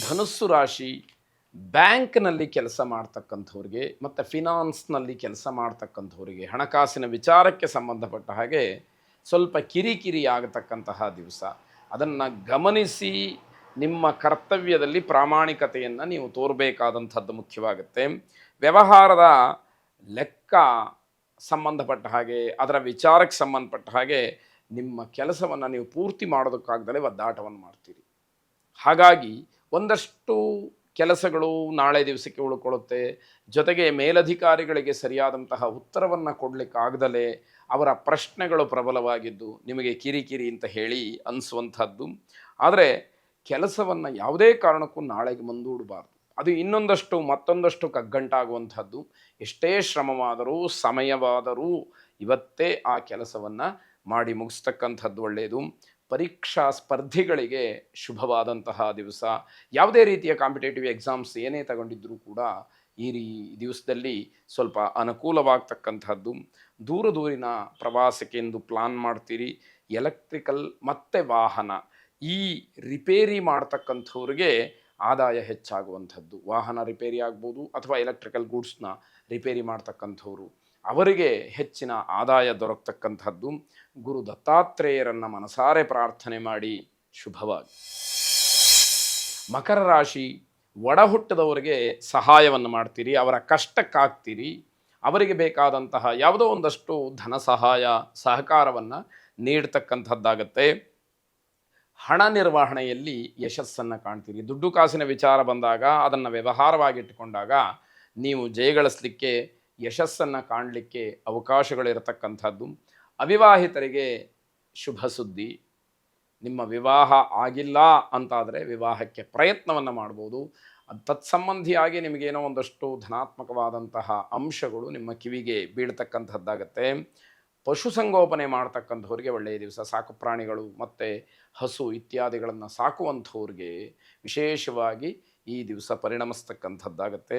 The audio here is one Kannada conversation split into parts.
ಧನುಸ್ಸು ರಾಶಿ ಬ್ಯಾಂಕ್ನಲ್ಲಿ ಕೆಲಸ ಮಾಡ್ತಕ್ಕಂಥವ್ರಿಗೆ ಮತ್ತು ಫಿನಾನ್ಸ್ನಲ್ಲಿ ಕೆಲಸ ಮಾಡ್ತಕ್ಕಂಥವ್ರಿಗೆ ಹಣಕಾಸಿನ ವಿಚಾರಕ್ಕೆ ಸಂಬಂಧಪಟ್ಟ ಹಾಗೆ ಸ್ವಲ್ಪ ಕಿರಿಕಿರಿ ಆಗತಕ್ಕಂತಹ ದಿವಸ. ಅದನ್ನು ಗಮನಿಸಿ ನಿಮ್ಮ ಕರ್ತವ್ಯದಲ್ಲಿ ಪ್ರಾಮಾಣಿಕತೆಯನ್ನು ನೀವು ತೋರಬೇಕಾದಂಥದ್ದು ಮುಖ್ಯವಾಗುತ್ತೆ. ವ್ಯವಹಾರದ ಲೆಕ್ಕ ಸಂಬಂಧಪಟ್ಟ ಹಾಗೆ, ಅದರ ವಿಚಾರಕ್ಕೆ ಸಂಬಂಧಪಟ್ಟ ಹಾಗೆ ನಿಮ್ಮ ಕೆಲಸವನ್ನು ನೀವು ಪೂರ್ತಿ ಮಾಡೋದಕ್ಕಾಗ್ದಲೇ ಒದ್ದಾಟವನ್ನು ಮಾಡ್ತೀರಿ. ಹಾಗಾಗಿ ಒಂದಷ್ಟು ಕೆಲಸಗಳು ನಾಳೆ ದಿವಸಕ್ಕೆ ಉಳ್ಕೊಳ್ಳುತ್ತೆ. ಜೊತೆಗೆ ಮೇಲಧಿಕಾರಿಗಳಿಗೆ ಸರಿಯಾದಂತಹ ಉತ್ತರವನ್ನು ಕೊಡಲಿಕ್ಕಾಗದಲೇ ಅವರ ಪ್ರಶ್ನೆಗಳು ಪ್ರಬಲವಾಗಿದ್ದು ನಿಮಗೆ ಕಿರಿಕಿರಿ ಅಂತ ಹೇಳಿ ಅನಿಸುವಂಥದ್ದು. ಆದರೆ ಕೆಲಸವನ್ನು ಯಾವುದೇ ಕಾರಣಕ್ಕೂ ನಾಳೆಗೆ ಮುಂದೂಡಬಾರ್ದು. ಅದು ಇನ್ನೊಂದಷ್ಟು ಮತ್ತೊಂದಷ್ಟು ಕಗ್ಗಂಟಾಗುವಂಥದ್ದು. ಎಷ್ಟೇ ಶ್ರಮವಾದರೂ ಸಮಯವಾದರೂ ಇವತ್ತೇ ಆ ಕೆಲಸವನ್ನು ಮಾಡಿ ಮುಗಿಸ್ತಕ್ಕಂಥದ್ದು ಒಳ್ಳೆಯದು. ಪರೀಕ್ಷಾ ಸ್ಪರ್ಧಿಗಳಿಗೆ ಶುಭವಾದಂತಹ ದಿವಸ. ಯಾವುದೇ ರೀತಿಯ ಕಾಂಪಿಟೇಟಿವ್ ಎಕ್ಸಾಮ್ಸ್ ಏನೇ ತಗೊಂಡಿದ್ದರೂ ಕೂಡ ಈ ದಿವಸದಲ್ಲಿ ಸ್ವಲ್ಪ ಅನುಕೂಲವಾಗ್ತಕ್ಕಂಥದ್ದು. ದೂರಿನ ಪ್ರವಾಸಕ್ಕೆ ಎಂದು ಪ್ಲಾನ್ ಮಾಡ್ತೀರಿ. ಎಲೆಕ್ಟ್ರಿಕಲ್ ಮತ್ತು ವಾಹನ ಈ ರಿಪೇರಿ ಮಾಡ್ತಕ್ಕಂಥವ್ರಿಗೆ ಆದಾಯ ಹೆಚ್ಚಾಗುವಂಥದ್ದು. ವಾಹನ ರಿಪೇರಿ ಆಗ್ಬೋದು ಅಥವಾ ಎಲೆಕ್ಟ್ರಿಕಲ್ ಗೂಡ್ಸ್ನ ರಿಪೇರಿ ಮಾಡ್ತಕ್ಕಂಥವ್ರು ಅವರಿಗೆ ಹೆಚ್ಚಿನ ಆದಾಯ ದೊರಕತಕ್ಕಂಥದ್ದು. ಗುರು ದತ್ತಾತ್ರೇಯರನ್ನು ಮನಸಾರೆ ಪ್ರಾರ್ಥನೆ ಮಾಡಿ ಶುಭವಾಗಿ. ಮಕರ ರಾಶಿ ಒಡ ಹುಟ್ಟಿದವರಿಗೆ ಸಹಾಯವನ್ನು ಮಾಡ್ತೀರಿ, ಅವರ ಕಷ್ಟಕ್ಕಾಗ್ತೀರಿ. ಅವರಿಗೆ ಬೇಕಾದಂತಹ ಯಾವುದೋ ಒಂದಷ್ಟು ಧನ ಸಹಾಯ ಸಹಕಾರವನ್ನು ನೀಡ್ತಕ್ಕಂಥದ್ದಾಗತ್ತೆ. ಹಣ ನಿರ್ವಹಣೆಯಲ್ಲಿ ಯಶಸ್ಸನ್ನು ಕಾಣ್ತೀರಿ. ದುಡ್ಡು ಕಾಸಿನ ವಿಚಾರ ಬಂದಾಗ ಅದನ್ನು ವ್ಯವಹಾರವಾಗಿಟ್ಟುಕೊಂಡಾಗ ನೀವು ಜಯಗಳಿಸಲಿಕ್ಕೆ ಯಶಸ್ಸನ್ನು ಕಾಣಲಿಕ್ಕೆ ಅವಕಾಶಗಳಿರತಕ್ಕಂಥದ್ದು. ಅವಿವಾಹಿತರಿಗೆ ಶುಭ ಸುದ್ದಿ. ನಿಮ್ಮ ವಿವಾಹ ಆಗಿಲ್ಲ ಅಂತಾದರೆ ವಿವಾಹಕ್ಕೆ ಪ್ರಯತ್ನವನ್ನು ಮಾಡ್ಬೋದು. ತತ್ಸಂಬಂಧಿಯಾಗಿ ನಿಮಗೇನೋ ಒಂದಷ್ಟು ಧನಾತ್ಮಕವಾದಂತಹ ಅಂಶಗಳು ನಿಮ್ಮ ಕಿವಿಗೆ ಬೀಳ್ತಕ್ಕಂಥದ್ದಾಗತ್ತೆ. ಪಶುಸಂಗೋಪನೆ ಮಾಡ್ತಕ್ಕಂಥವ್ರಿಗೆ ಒಳ್ಳೆಯ ದಿವಸ. ಸಾಕು ಪ್ರಾಣಿಗಳು ಮತ್ತು ಹಸು ಇತ್ಯಾದಿಗಳನ್ನು ಸಾಕುವಂಥವ್ರಿಗೆ ವಿಶೇಷವಾಗಿ ಈ ದಿವಸ ಪರಿಣಮಿಸ್ತಕ್ಕಂಥದ್ದಾಗತ್ತೆ.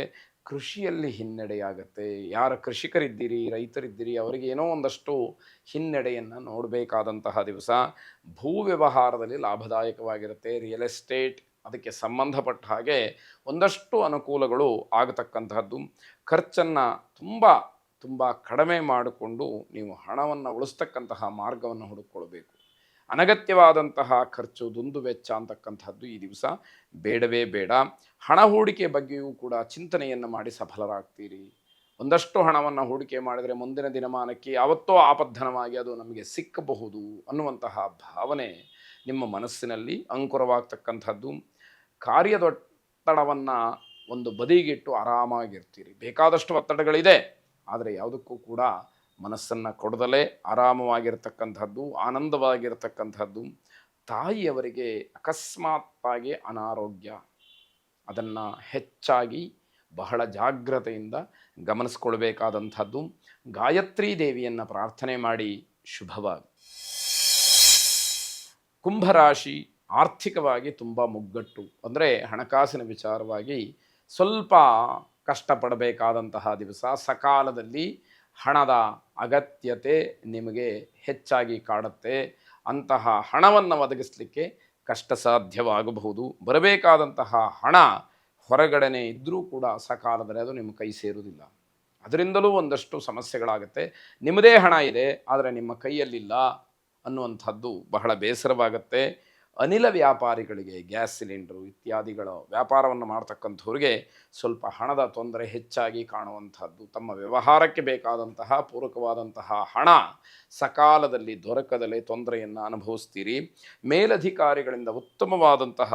ಕೃಷಿಯಲ್ಲಿ ಹಿನ್ನಡೆಯಾಗತ್ತೆ. ಯಾರು ಕೃಷಿಕರಿದ್ದೀರಿ, ರೈತರಿದ್ದೀರಿ, ಅವರಿಗೆ ಏನೋ ಒಂದಷ್ಟು ಹಿನ್ನಡೆಯನ್ನು ನೋಡಬೇಕಾದಂತಹ ದಿವಸ. ಭೂ ವ್ಯವಹಾರದಲ್ಲಿ ಲಾಭದಾಯಕವಾಗಿರುತ್ತೆ. ರಿಯಲ್ ಎಸ್ಟೇಟ್ ಅದಕ್ಕೆ ಸಂಬಂಧಪಟ್ಟ ಹಾಗೆ ಒಂದಷ್ಟು ಅನುಕೂಲಗಳು ಆಗತಕ್ಕಂತಹದ್ದು. ಖರ್ಚನ್ನು ತುಂಬ ಕಡಿಮೆ ಮಾಡಿಕೊಂಡು ನೀವು ಹಣವನ್ನು ಉಳಿಸ್ತಕ್ಕಂತಹ ಮಾರ್ಗವನ್ನು ಹುಡುಕೊಳ್ಬೇಕು. ಅನಗತ್ಯವಾದಂತಹ ಖರ್ಚು, ದುಂದು ವೆಚ್ಚ ಅಂತಕ್ಕಂಥದ್ದು ಈ ದಿವಸ ಬೇಡವೇ ಬೇಡ. ಹಣ ಹೂಡಿಕೆ ಬಗ್ಗೆಯೂ ಕೂಡ ಚಿಂತನೆಯನ್ನು ಮಾಡಿ ಸಫಲರಾಗ್ತೀರಿ. ಒಂದಷ್ಟು ಹಣವನ್ನು ಹೂಡಿಕೆ ಮಾಡಿದರೆ ಮುಂದಿನ ದಿನಮಾನಕ್ಕೆ ಯಾವತ್ತೋ ಆಪದ್ಧನವಾಗಿ ಅದು ನಮಗೆ ಸಿಕ್ಕಬಹುದು ಅನ್ನುವಂತಹ ಭಾವನೆ ನಿಮ್ಮ ಮನಸ್ಸಿನಲ್ಲಿ ಅಂಕುರವಾಗ್ತಕ್ಕಂಥದ್ದು. ಕಾರ್ಯದೊತ್ತಡವನ್ನು ಒಂದು ಬದಿಗಿಟ್ಟು ಆರಾಮಾಗಿರ್ತೀರಿ. ಬೇಕಾದಷ್ಟು ಒತ್ತಡಗಳಿದೆ, ಆದರೆ ಯಾವುದಕ್ಕೂ ಕೂಡ ಮನಸ್ಸನ್ನು ಕೊಡದಲೇ ಆರಾಮವಾಗಿರ್ತಕ್ಕಂಥದ್ದು, ಆನಂದವಾಗಿರ್ತಕ್ಕಂಥದ್ದು. ತಾಯಿಯವರಿಗೆ ಅಕಸ್ಮಾತ್ತಾಗಿ ಅನಾರೋಗ್ಯ, ಅದನ್ನು ಹೆಚ್ಚಾಗಿ ಬಹಳ ಜಾಗ್ರತೆಯಿಂದ ಗಮನಿಸ್ಕೊಳ್ಬೇಕಾದಂಥದ್ದು. ಗಾಯತ್ರಿ ದೇವಿಯನ್ನು ಪ್ರಾರ್ಥನೆ ಮಾಡಿ ಶುಭವಾಗಿ. ಕುಂಭರಾಶಿ ಆರ್ಥಿಕವಾಗಿ ತುಂಬ ಮುಗ್ಗಟ್ಟು, ಅಂದರೆ ಹಣಕಾಸಿನ ವಿಚಾರವಾಗಿ ಸ್ವಲ್ಪ ಕಷ್ಟಪಡಬೇಕಾದಂತಹ ದಿವಸ. ಸಕಾಲದಲ್ಲಿ ಹಣದ ಅಗತ್ಯತೆ ನಿಮಗೆ ಹೆಚ್ಚಾಗಿ ಕಾಡುತ್ತೆ. ಅಂತಹ ಹಣವನ್ನು ಒದಗಿಸಲಿಕ್ಕೆ ಕಷ್ಟ ಸಾಧ್ಯವಾಗಬಹುದು. ಬರಬೇಕಾದಂತಹ ಹಣ ಹೊರಗಡೆನೇ ಇದ್ದರೂ ಕೂಡ ಸಕಾಲದಲ್ಲಿ ಅದು ನಿಮ್ಮ ಕೈ ಸೇರುವುದಿಲ್ಲ. ಅದರಿಂದಲೂ ಒಂದಷ್ಟು ಸಮಸ್ಯೆಗಳಾಗುತ್ತೆ. ನಿಮ್ಮದೇ ಹಣ ಇದೆ, ಆದರೆ ನಿಮ್ಮ ಕೈಯಲ್ಲಿಲ್ಲ ಅನ್ನುವಂಥದ್ದು ಬಹಳ ಬೇಸರವಾಗುತ್ತೆ. ಅನಿಲ ವ್ಯಾಪಾರಿಗಳಿಗೆ, ಗ್ಯಾಸ್ ಸಿಲಿಂಡರು ಇತ್ಯಾದಿಗಳ ವ್ಯಾಪಾರವನ್ನು ಮಾಡ್ತಕ್ಕಂಥವ್ರಿಗೆ ಸ್ವಲ್ಪ ಹಣದ ತೊಂದರೆ ಹೆಚ್ಚಾಗಿ ಕಾಣುವಂಥದ್ದು. ತಮ್ಮ ವ್ಯವಹಾರಕ್ಕೆ ಬೇಕಾದಂತಹ ಪೂರಕವಾದಂತಹ ಹಣ ಸಕಾಲದಲ್ಲಿ ದೊರಕದಲೇ ತೊಂದರೆಯನ್ನು ಅನುಭವಿಸ್ತೀರಿ. ಮೇಲಧಿಕಾರಿಗಳಿಂದ ಉತ್ತಮವಾದಂತಹ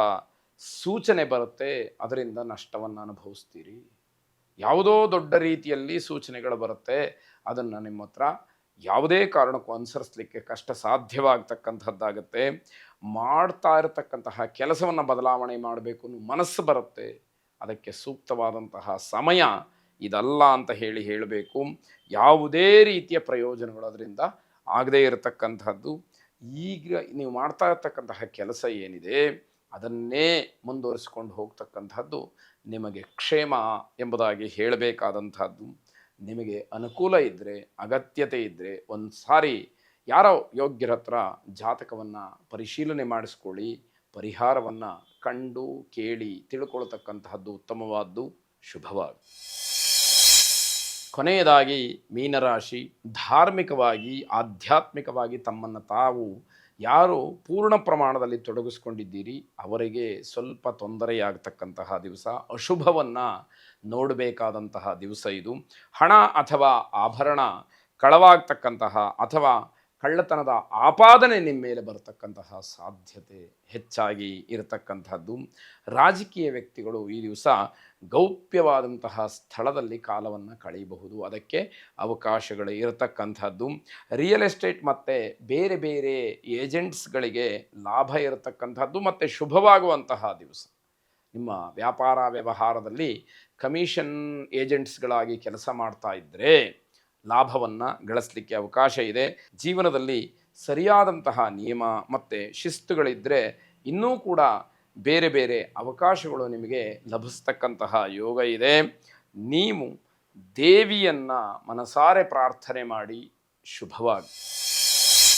ಸೂಚನೆ ಬರುತ್ತೆ, ಅದರಿಂದ ನಷ್ಟವನ್ನು ಅನುಭವಿಸ್ತೀರಿ. ಯಾವುದೋ ದೊಡ್ಡ ರೀತಿಯಲ್ಲಿ ಸೂಚನೆಗಳು ಬರುತ್ತೆ, ಅದನ್ನು ನಿಮ್ಮ ಹತ್ರ ಯಾವುದೇ ಕಾರಣಕ್ಕೂ ಅನುಸರಿಸಲಿಕ್ಕೆ ಕಷ್ಟ ಸಾಧ್ಯವಾಗ್ತಕ್ಕಂಥದ್ದಾಗತ್ತೆ. ಮಾಡ್ತಾ ಇರತಕ್ಕಂತಹ ಕೆಲಸವನ್ನು ಬದಲಾವಣೆ ಮಾಡಬೇಕು ಅನ್ನೋ ಮನಸ್ಸು ಬರುತ್ತೆ, ಅದಕ್ಕೆ ಸೂಕ್ತವಾದಂತಹ ಸಮಯ ಇದಲ್ಲ ಅಂತ ಹೇಳಬೇಕು. ಯಾವುದೇ ರೀತಿಯ ಪ್ರಯೋಜನಗಳು ಅದರಿಂದ ಆಗದೇ ಇರತಕ್ಕಂಥದ್ದು. ಈಗ ನೀವು ಮಾಡ್ತಾ ಇರ್ತಕ್ಕಂತಹ ಕೆಲಸ ಏನಿದೆ ಅದನ್ನೇ ಮುಂದುವರಿಸ್ಕೊಂಡು ಹೋಗ್ತಕ್ಕಂಥದ್ದು ನಿಮಗೆ ಕ್ಷೇಮ ಎಂಬುದಾಗಿ ಹೇಳಬೇಕಾದಂಥದ್ದು. ನಿಮಗೆ ಅನುಕೂಲ ಇದ್ದರೆ, ಅಗತ್ಯತೆ ಇದ್ದರೆ ಒಂದು ಸಾರಿ ಯಾರೋ ಯೋಗ್ಯರ ಹತ್ರ ಜಾತಕವನ್ನು ಪರಿಶೀಲನೆ ಮಾಡಿಸ್ಕೊಳ್ಳಿ, ಪರಿಹಾರವನ್ನು ಕಂಡು ಕೇಳಿ ತಿಳ್ಕೊಳ್ತಕ್ಕಂತಹದ್ದು ಉತ್ತಮವಾದ್ದು, ಶುಭವಾದ್ದು. ಕೊನೆಯದಾಗಿ ಮೀನರಾಶಿ, ಧಾರ್ಮಿಕವಾಗಿ ಆಧ್ಯಾತ್ಮಿಕವಾಗಿ ತಮ್ಮನ್ನು ತಾವು ಯಾರು ಪೂರ್ಣ ಪ್ರಮಾಣದಲ್ಲಿ ತೊಡಗಿಸ್ಕೊಂಡಿದ್ದೀರಿ ಅವರಿಗೆ ಸ್ವಲ್ಪ ತೊಂದರೆಯಾಗತಕ್ಕಂತಹ ದಿವಸ, ಅಶುಭವನ್ನು ನೋಡಬೇಕಾದಂತಹ ದಿವಸ ಇದು. ಹಣ ಅಥವಾ ಆಭರಣ ಕಳವಾಗ್ತಕ್ಕಂತಹ ಅಥವಾ ಕಳ್ಳತನದ ಆಪಾದನೆ ನಿಮ್ಮ ಮೇಲೆ ಬರತಕ್ಕಂತಹ ಸಾಧ್ಯತೆ ಹೆಚ್ಚಾಗಿ ಇರತಕ್ಕಂಥದ್ದು. ರಾಜಕೀಯ ವ್ಯಕ್ತಿಗಳು ಈ ದಿವಸ ಗೌಪ್ಯವಾದಂತಹ ಸ್ಥಳದಲ್ಲಿ ಕಾಲವನ್ನು ಕಳೆಯಬಹುದು, ಅದಕ್ಕೆ ಅವಕಾಶಗಳು ಇರತಕ್ಕಂಥದ್ದು. ರಿಯಲ್ ಎಸ್ಟೇಟ್ ಮತ್ತು ಬೇರೆ ಬೇರೆ ಏಜೆಂಟ್ಸ್ಗಳಿಗೆ ಲಾಭ ಇರತಕ್ಕಂಥದ್ದು ಮತ್ತು ಶುಭವಾಗುವಂತಹ ದಿವಸ. ನಿಮ್ಮ ವ್ಯಾಪಾರ ವ್ಯವಹಾರದಲ್ಲಿ ಕಮಿಷನ್ ಏಜೆಂಟ್ಸ್ಗಳಾಗಿ ಕೆಲಸ ಮಾಡ್ತಾ ಇದ್ದರೆ ಲಾಭವನ್ನು ಗಳಿಸಲಿಕ್ಕೆ ಅವಕಾಶ ಇದೆ. ಜೀವನದಲ್ಲಿ ಸರಿಯಾದಂತಹ ನಿಯಮ ಮತ್ತು ಶಿಸ್ತುಗಳಿದ್ದರೆ ಇನ್ನೂ ಕೂಡ ಬೇರೆ ಬೇರೆ ಅವಕಾಶಗಳು ನಿಮಗೆ ಲಭಿಸ್ತಕ್ಕಂತಹ ಯೋಗ ಇದೆ. ನೀವು ದೇವಿಯನ್ನು ಮನಸಾರೆ ಪ್ರಾರ್ಥನೆ ಮಾಡಿ. ಶುಭವಾಗಿ.